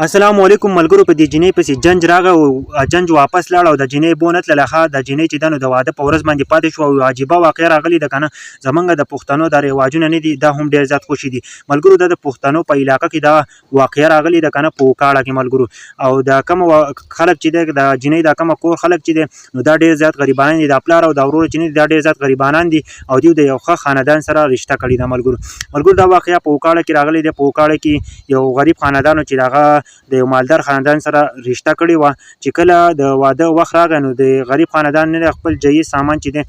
السلام علیکم ملګرو. په دې جینۍ پسې جنج راغی او جنج واپس لاړ او د جینۍ بو نه تلله. ښه د جینۍ چې ده نو د واده په ورځ باندې پاتې شوه او عجیبه واقعه راغلې ده که نه. زمونږ د پښتنو دا رواجونه نه دي، دا هم ډېر زیات خوشي دي ملګرو. دا د پښتنو په علاقه کې دا واقعه راغلې ده که نه، په وکاړه کې ملګرو. او د کوم خلک چې دی د جینۍ دا کومه کور خلک چې دی نو دا ډېر زیات غریبانان دي. دا پلار او دا ورور چې نه دي دا ډېر زیات غریبانان دي او دوی د یو ښه خاندان سره رشته کړې ده ملګرو. دا واقعه په وکاړه کې راغلې ده. په وکاړه کې یو غریب خاندان چې هغه د یو مالدار خاندان سره رشته کړې وه. چې کله د واده وخت راغی نو د غریب خاندان نه خپل جهیز سامان چې دی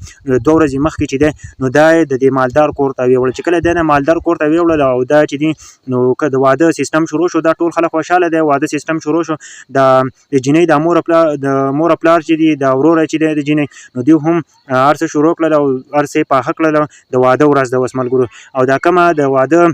2 ورځې مخکې چې دی نو دا یې د دې مالدار کور ته ویوړل. چې کله دی نه مالدار کور ته ویوړل او دا چې دی نو که د واده سیستم شروع شو، دا ټول خلک خوشحاله دی. واده سیستم شروع شو. د جینۍ د مور پلار چې دی د ورور چې دی د جینۍ نو دوی هم هر څه شروع کړل او هر څه یې پاخه کړل. د واده ورځ ده اوس ملګرو. او دا کومه د واده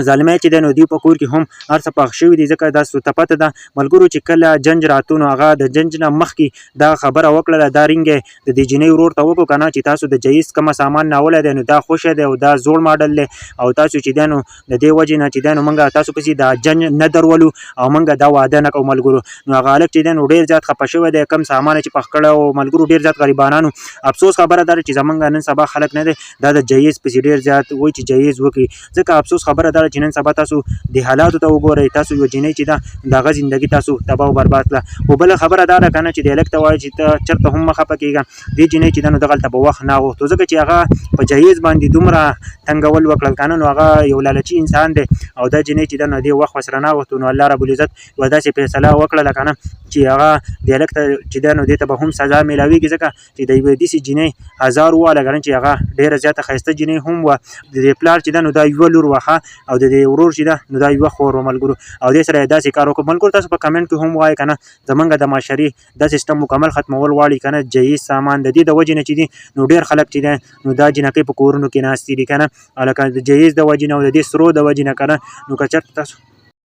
ظالمۍ چې دی نو دوی په کور کې هم هر څه پاخه شوي دي. ځکه دا ته پته ده ملګرو چې کله جنج راته نو هغه د جنج نه مخکې دا خبره وکړله. دا رینګ یې د دې جینۍ ورور ته وکړو که نه چې تاسو د جهیز کومه سامان ناولی دی نو دا خوښه دی او دا زوړ ماډل دی او تاسو چې دی نو د دې وجې نه چې دی نو موږ تاسو پسې دا جنج نه درولو او موږ دا واده نه کوو ملګرو. نو هغه هلک چې دی نو ډېر زیات خفه شوی دی. کم سامان چې پخ کړی او ملګرو ډېر زیات غریبانانو. افسوس خبره دا ده چې زموږ نن سبا خلک نه دی دا د جهیز پسې ډېر زیات وایي چې جهیز وکړي. ځکه افسوس خبره دا ده چې نن سبا تاسو د حالاتو ته وګورئ. تاسو یو جینۍ چې ده د هغه زندګي تاسو تباه و برباد کړه. خو بله خبره دا ده که نه چې د هلک ته وایي چې ته چېرته هم مه خفه کېږه. دې جینۍ چې ده نو دغلته په وخت نه غوښتو ځکه چې هغه په جهیز باندې دومره تنګول وکړل که نه نو هغه یو لالچي انسان دی او دا جینۍ چې ده نو دې وخت ورسره نه غوښتو. نو الله رب العزت یوه داسې فیصله وکړله که نه چې هغه د هلک ته چې ده نو دې ته به هم سزا میلاویږي. ځکه چې د یوې داسې جینۍ هزار وواله که نه چې هغه ډېره زیاته ښایسته جینۍ هم وه. د دې پلار چې ده نو دا یوه لور وه او د دې ورور چې ده نو دا یوه خور وه ملګرو. او دې سره یې داسې کار وکړو ملګرو. تاسو په کمنټ کې هم وایئ که نه زمونږ د معاشرې دا سیستم مکمل ختمول غواړي که نه. جهیز سامان د دې د وجې نه چې دي نو ډېر خلک چې دی نو دا جینکۍ په کورونو کې ناستې دي که نه. لکه د جهیز د وجې نه او د دې سرو د وجې نه که نه نو که چېرته تاسو